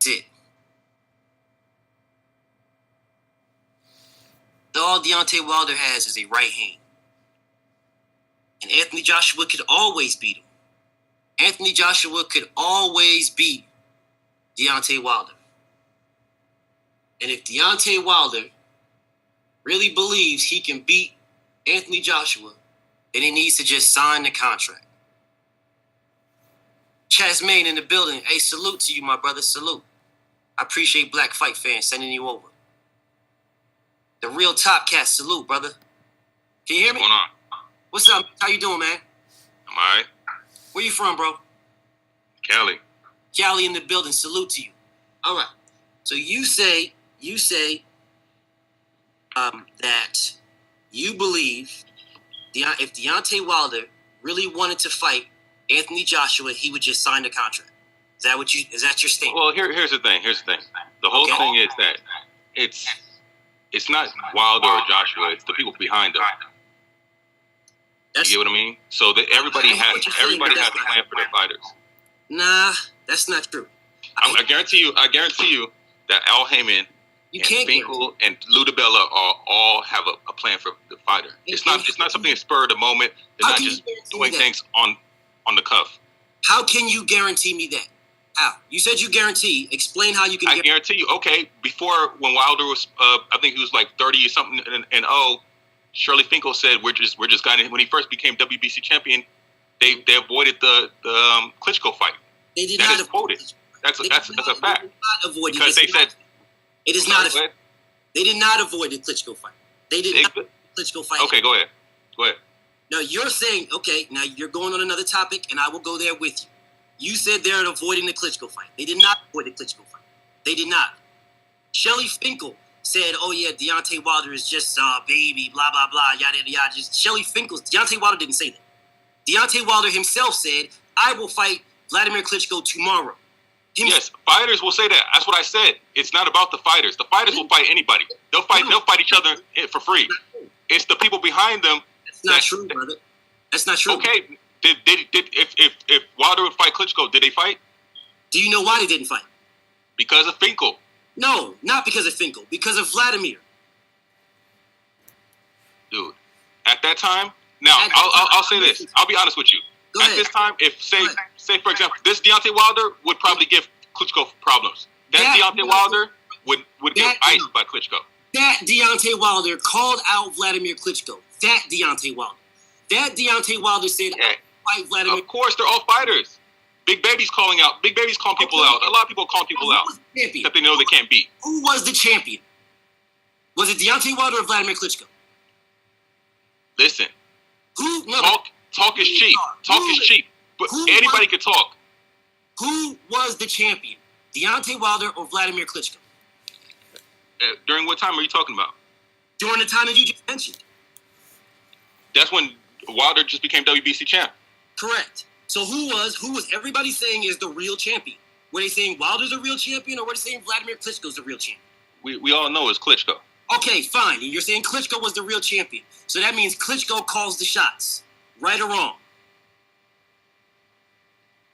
it. All Deontay Wilder has is a right hand. And Anthony Joshua could always beat him. Anthony Joshua could always beat Deontay Wilder. And if Deontay Wilder really believes he can beat Anthony Joshua, then he needs to just sign the contract. Chaz Main in the building. Hey, salute to you, my brother. Salute. I appreciate Black Fight Fans sending you over. The real Top Cat, salute, brother. Can you hear me? What's going on? What's up? How you doing, man? I'm all right. Where you from, bro? Cali. Cali in the building. Salute to you. All right. So you say that you believe if Deontay Wilder really wanted to fight Anthony Joshua, he would just sign the contract. Is that your statement? Well, here's the thing. The whole thing is that it's not Wilder or Joshua. It's the people behind them. You get what I mean? So that everybody has a plan for their fighters. Nah, that's not true. I guarantee you that Al Heyman and Finkel and Lou DiBella all have a plan for the fighter. It's not something that's spur of the moment. They're not just doing things on the cuff. How can you guarantee me that? How? You said you guarantee. Explain how you can. I guarantee you. Okay, before when Wilder was, I think he was like 30 or something, and Shirley Finkel said we're just guiding. When he first became WBC champion, they avoided the Klitschko fight. They did that not is quoted. That's a fact. They did not avoid because they said it is not. They did not avoid the Klitschko fight. They did not avoid the Klitschko fight. Okay, go ahead. Now you're saying, okay, now you're going on another topic, and I will go there with you. You said they're avoiding the Klitschko fight. They did not avoid the Klitschko fight. They did not. Shelley Finkel said, oh, yeah, Deontay Wilder is just baby, blah, blah, blah, yada, yada, yada. Just Shelley Finkel. Deontay Wilder didn't say that. Deontay Wilder himself said, I will fight Vladimir Klitschko tomorrow. Yes, fighters will say that. That's what I said. It's not about the fighters. The fighters will fight anybody. They'll fight each other for free. It's the people behind them. That's not true, brother. That's not true. Okay. If Wilder would fight Klitschko, did they fight? Do you know why they didn't fight? Because of Finkel. No, not because of Finkel. Because of Vladimir. Dude, at that time, now I'll say this. I'll be honest with you. At this time, if say for example, this Deontay Wilder would probably give Klitschko problems. That Deontay Wilder would get iced by Klitschko. That Deontay Wilder called out Vladimir Klitschko. That Deontay Wilder. That Deontay Wilder said, fight Vladimir. Of course, they're all fighters. Big Baby's calling out. Big Baby's calling people out. A lot of people calling people out that they know they can't beat. Who was the champion? Was it Deontay Wilder or Vladimir Klitschko? Listen. Who? No, talk is cheap. Talk is cheap. But anybody can talk. Who was the champion? Deontay Wilder or Vladimir Klitschko? During what time are you talking about? During the time that you just mentioned. That's when Wilder just became WBC champ. Correct. So who was everybody saying is the real champion? Were they saying Wilder's a real champion, or were they saying Vladimir Klitschko's the real champion? We all know it's Klitschko. Okay, fine. And you're saying Klitschko was the real champion. So that means Klitschko calls the shots. Right or wrong?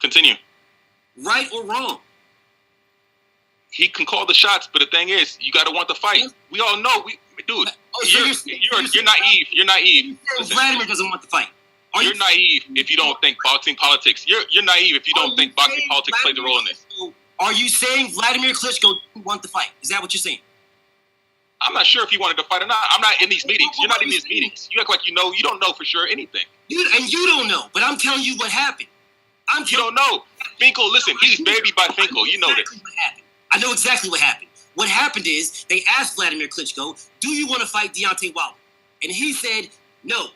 Continue. Right or wrong? He can call the shots, but the thing is, you got to want the fight. We all know, dude. You're naive. You're naive. Vladimir doesn't want the fight. You're naive if you don't think boxing politics. You're naive if you don't think boxing politics plays a role in this. Are you saying Vladimir Klitschko didn't want the fight? Is that what you're saying? I'm not sure if he wanted to fight or not. I'm not in these meetings. You're not in these meetings. You act like you know. You don't know for sure anything. And you don't know, but I'm telling you what happened. You don't know. Finkel, listen, he's baby by Finkel. You know this. I know exactly what happened. What happened is they asked Vladimir Klitschko, do you want to fight Deontay Wilder? And he said, no.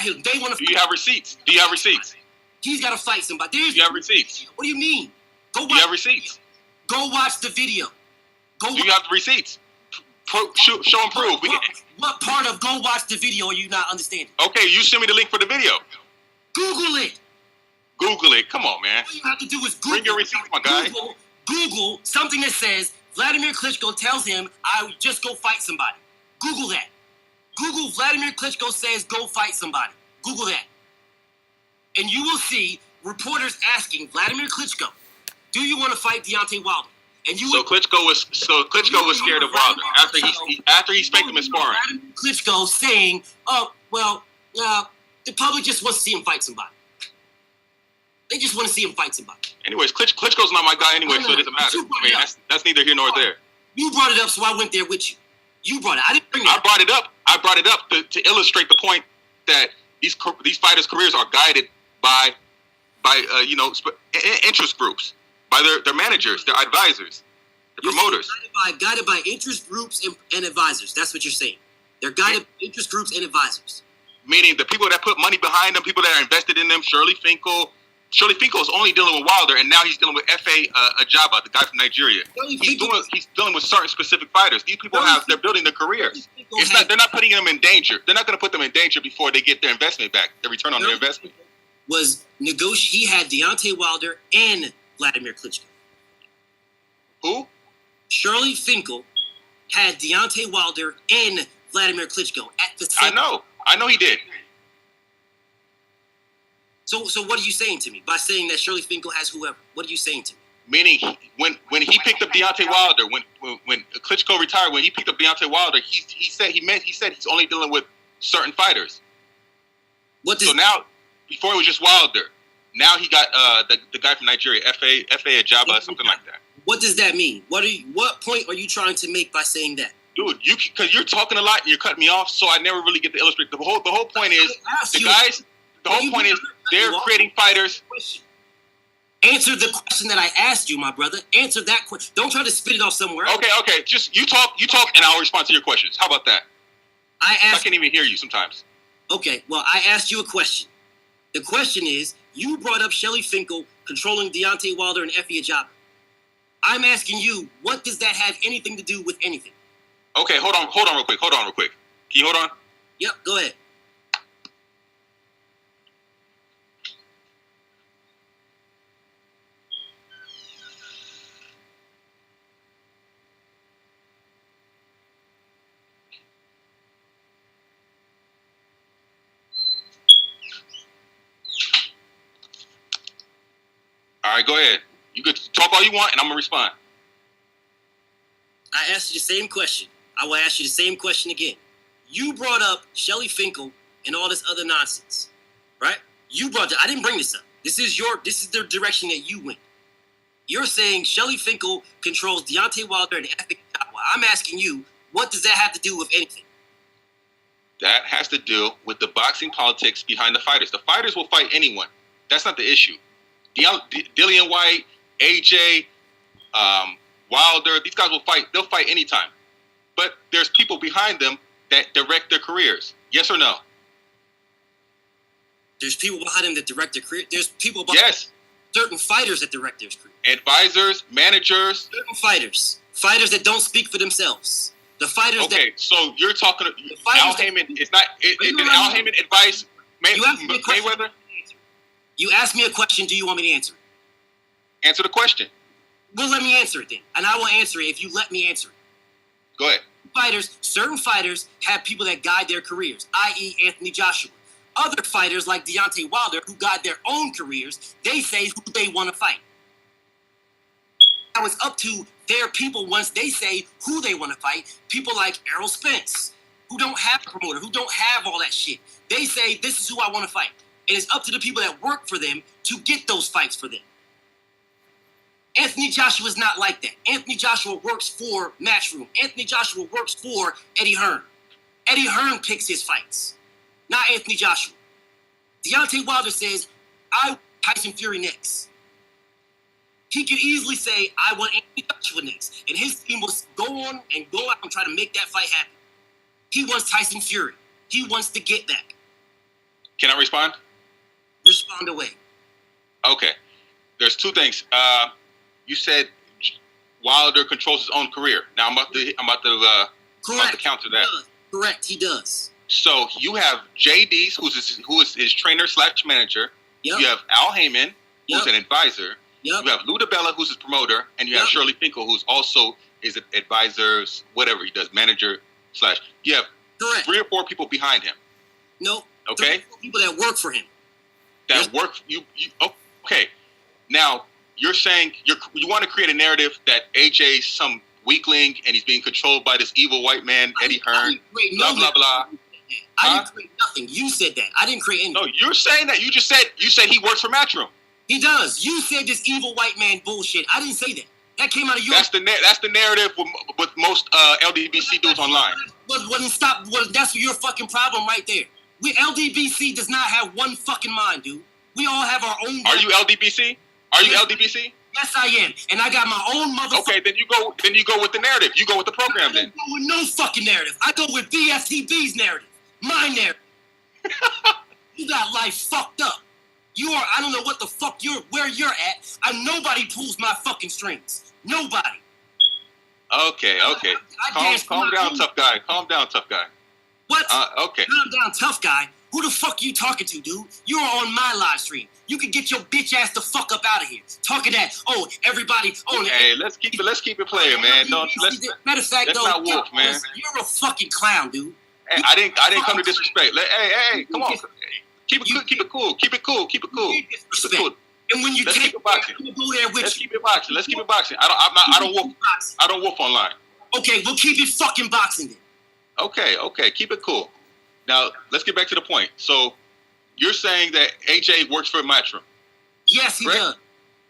They want to fight. Do you have receipts? Do you have receipts? He's got to fight somebody. Do you have receipts? What do you mean? Do you have receipts? Go watch the video. Do you have the receipts? Show and prove. What part of go watch the video are you not understanding? Okay, you send me the link for the video. Google it. Google it. Come on, man. All you have to do is Google. Bring your receipts, my guy. Google something that says Vladimir Klitschko tells him, I would just go fight somebody. Google that. Google Vladimir Klitschko says go fight somebody. Google that. And you will see reporters asking Vladimir Klitschko, do you want to fight Deontay Wilder? And you so Klitschko was scared of Wilder after he spanked him in sparring. Klitschko saying, "Oh well, the public just wants to see him fight somebody. They just want to see him fight somebody." Anyways, Klitschko's not my guy anyway, so it doesn't matter. I mean, that's neither here nor there. You brought it up, so I went there with you. You brought it. I didn't bring it up. I brought it up to illustrate the point that these fighters' careers are guided by interest groups, by their managers, their advisors, their promoters. Guided by interest groups and advisors. That's what you're saying. They're guided by interest groups and advisors. Meaning the people that put money behind them, people that are invested in them. Shirley Finkel is only dealing with Wilder, and now he's dealing with Efe Ajagba, the guy from Nigeria. He's dealing with certain specific fighters. These people they're building their careers. They're not putting them in danger. They're not going to put them in danger before they get their investment back, their return on their investment. He had Deontay Wilder and Vladimir Klitschko. Who? Shirley Finkel had Deontay Wilder and Vladimir Klitschko at the same time. I know he did. So what are you saying to me by saying that Shirley Finkel has whoever? What are you saying to me? Meaning, when he picked up Deontay Wilder, when Klitschko retired, when he picked up Deontay Wilder, he said he's only dealing with certain fighters. So now, before it was just Wilder, now he got the guy from Nigeria, Efe Ajagba, something like that. What does that mean? What point are you trying to make by saying that? Dude, because you're talking a lot and you're cutting me off, so I never really get to illustrate. The whole point is they're creating fighters. Answer the question that I asked you, my brother. Answer that question. Don't try to spit it off somewhere else. Okay. Just you talk, and I'll respond to your questions. How about that? I can't even hear you sometimes. Okay, well, I asked you a question. The question is, you brought up Shirley Finkel controlling Deontay Wilder and Efe Ajagba. I'm asking you, what does that have anything to do with anything? Okay, hold on real quick. Can you hold on? Yep, go ahead. All right, go ahead. You could talk all you want, and I'm going to respond. I asked you the same question. I will ask you the same question again. You brought up Shirley Finkel and all this other nonsense, right? You brought that. I didn't bring this up. This is the direction that you went. You're saying Shirley Finkel controls Deontay Wilder and Efe Ajagba. I'm asking you, what does that have to do with anything? That has to do with the boxing politics behind the fighters. The fighters will fight anyone. That's not the issue. Dillian White, AJ, Wilder, these guys will fight. They'll fight anytime. But there's people behind them that direct their careers. Yes or no? There's people behind them that direct their career. There's people behind certain fighters that direct their career. Advisors, managers. Certain fighters. Fighters that don't speak for themselves. The fighters that... Okay, so you're talking... Al Heyman, it's not... Did Al Heyman advise Mayweather? You asked me a question. Do you want me to answer it? Answer the question. Well, let me answer it then. And I will answer it if you let me answer it. Go ahead. Certain fighters have people that guide their careers, i.e. Anthony Joshua. Other fighters like Deontay Wilder, who guide their own careers, they say who they want to fight. Now it's up to their people once they say who they want to fight. People like Errol Spence, who don't have a promoter, who don't have all that shit. They say, this is who I want to fight. And it's up to the people that work for them to get those fights for them. Anthony Joshua is not like that. Anthony Joshua works for Matchroom. Anthony Joshua works for Eddie Hearn. Eddie Hearn picks his fights, not Anthony Joshua. Deontay Wilder says, I want Tyson Fury next. He could easily say, I want Anthony Joshua next. And his team will go on and go out and try to make that fight happen. He wants Tyson Fury. He wants to get back. Can I respond? Respond away. Okay. There's two things. You said Wilder controls his own career. Now I'm about to counter that. Correct, he does. So you have JD, who is his trainer / manager. Yep. You have Al Heyman, who's an advisor. Yep. You have Lou DiBella, who's his promoter, and you have Shirley Finkel, who's also his advisors, whatever he does, manager / You have 3 or 4 people behind him. Nope. Okay. 3 or 4 people that work for him. Okay. Now, you're saying you want to create a narrative that AJ's some weakling and he's being controlled by this evil white man, Eddie Hearn, blah, blah, blah. I didn't create nothing. You said that. I didn't create anything. No, you're saying that. You said he works for Matchroom. He does. You said this evil white man bullshit. I didn't say that. That came out of your... That's the narrative with most LDBC dudes online. That's your fucking problem right there. LDBC does not have one fucking mind, dude. We all have our own... Are you LDBC? Are you LDBC? Yes, I am. And I got my own motherfucker... Okay, then you go with the narrative. You go with the program then. I don't go with no fucking narrative. I go with BFTB's narrative. My narrative. You got life fucked up. I don't know what the fuck where you're at. Nobody pulls my fucking strings. Nobody. Okay. Calm down, tough guy. Calm down, tough guy. What? Okay. Calm down, tough guy. Who the fuck you talking to, dude? You are on my live stream. You can get your bitch ass the fuck up out of here. Talking that, everybody. Hey, let's keep it playing, man. Matter of fact, let's not wolf, man. You're a fucking clown, dude. Hey, I didn't come to disrespect. Hey, come on. Keep it cool. And when you take it boxing, let's keep it boxing. I don't wolf online. Okay, we'll keep it fucking boxing then. Okay, keep it cool. Now let's get back to the point. So you're saying that AJ works for Matchroom? Yes, he does.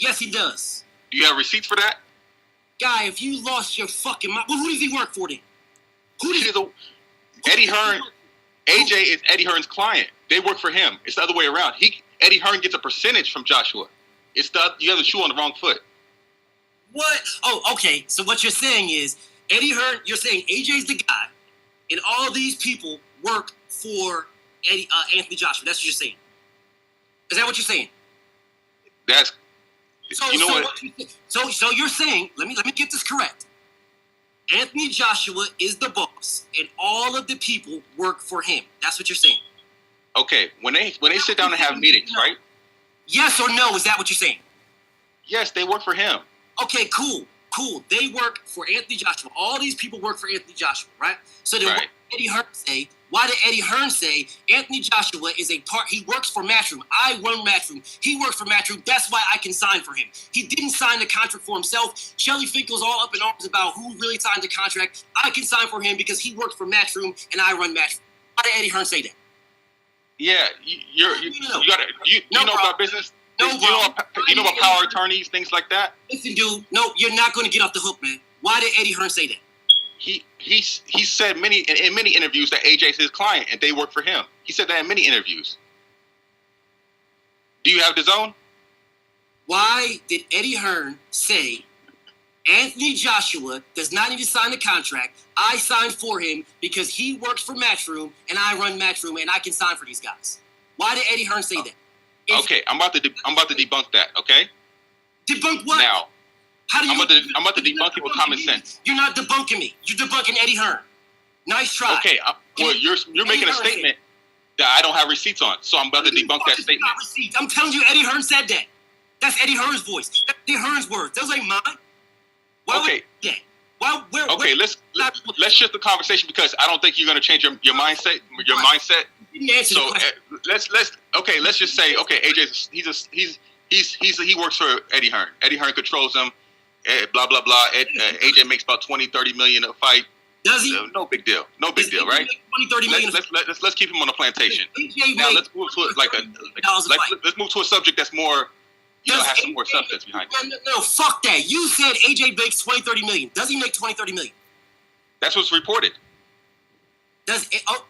Yes, he does. Do you have receipts for that? Guy, if you lost your fucking mind, who does he work for then? Eddie Hearn. AJ is Eddie Hearn's client. They work for him. It's the other way around. Eddie Hearn gets a percentage from Joshua. You have the shoe on the wrong foot. What? Oh, okay. So what you're saying is Eddie Hearn. You're saying AJ's the guy, and all these people work for Anthony Joshua. That's what you're saying. Is that what you're saying? So you're saying. Let me get this correct. Anthony Joshua is the boss, and all of the people work for him. That's what you're saying. Okay, when they sit down and have meetings, right? Yes or no? Is that what you're saying? Yes, they work for him. Okay, cool. They work for Anthony Joshua. All these people work for Anthony Joshua, right? So then right. Why did Eddie Hearn say Anthony Joshua is a part? He works for Matchroom. I run Matchroom. He works for Matchroom. That's why I can sign for him. He didn't sign the contract for himself. Shelly Finkel's all up in arms about who really signed the contract. I can sign for him because he works for Matchroom and I run Matchroom. Why did Eddie Hearn say that? Yeah, you know about business. You know about power attorneys, things like that. Listen, dude. No, you're not going to get off the hook, man. Why did Eddie Hearn say that? He said in many interviews that AJ's his client and they work for him. He said that in many interviews. Do you have the zone? Why did Eddie Hearn say Anthony Joshua does not need to sign the contract? I signed for him because he works for Matchroom and I run Matchroom and I can sign for these guys. Why did Eddie Hearn say that? Okay, I'm about to debunk that. Okay. Debunk what? Now. I'm about to debunk it with common sense. You're not debunking me. You're debunking Eddie Hearn. Nice try. Okay, well, you're making a statement that I don't have receipts on, so I'm about to debunk that statement. I'm telling you, Eddie Hearn said that. That's Eddie Hearn's voice. That's Eddie Hearn's words. Those ain't mine. Okay. Let's shift the conversation because I don't think you're going to change your mindset. Your mindset. So let's just say AJ he works for Eddie Hearn. Eddie Hearn controls him. Blah blah blah. AJ makes about 20-30 million a fight. Does he? No big deal. No big deal, right? 20-30 million. Let's keep him on the plantation. Now let's move to let's move to a subject that's more has some more substance behind it. No, fuck that. You said AJ makes 20-30 million. Does he make 20-30 million? That's what's reported.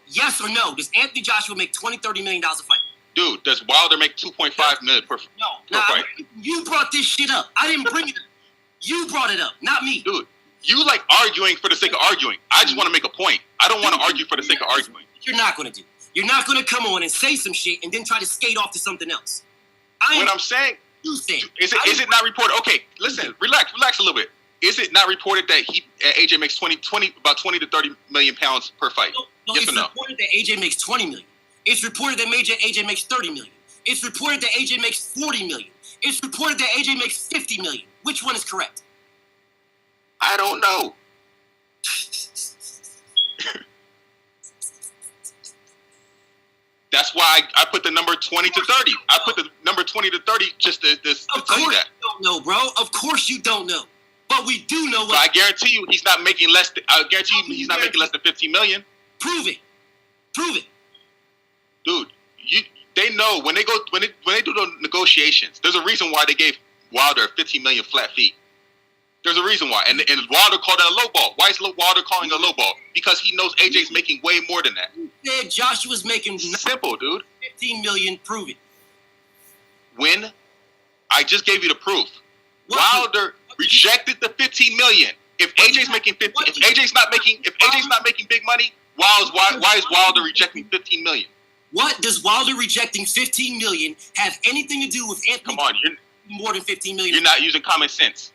Yes or no? Does Anthony Joshua make $20-30 million a fight? Dude, does Wilder make $2.5 million per fight? You brought this shit up. I didn't bring it up. You brought it up, not me. Dude, you like arguing for the sake of arguing. I just want to make a point. I don't want to argue for the sake of arguing. You're not going to do. You're not going to come on and say some shit and then try to skate off to something else. What I'm saying, is it not reported? Okay, listen, relax a little bit. Is it not reported that AJ makes about 20 to 30 million pounds per fight? No, yes or no? It's reported that AJ makes 20 million. It's reported that AJ makes 30 million. It's reported that AJ makes 40 million. It's reported that AJ makes 50 million. Which one is correct? I don't know. That's why I put the number 20 to 30. I put the number 20 to 30 just to tell you that. don't know, bro. Of course you don't know. But we do know what. So I guarantee you he's not making less than. I guarantee you he's not making less than 15 million. Prove it. Prove it. Dude, they know when they do the negotiations. There's a reason why they gave Wilder 15 million flat fee. There's a reason why, and Wilder called that a low ball. Why is Wilder calling it a low ball? Because he knows AJ's making way more than that. He said Joshua's making simple, dude. 15 million. Prove it. When I just gave you the proof, Wilder rejected the 15 million. If AJ's making 15, if AJ's not making big money, why is Wilder rejecting 15 million? What does Wilder rejecting 15 million have anything to do with Anthony? Come on, more than 15 million. You're not using common sense.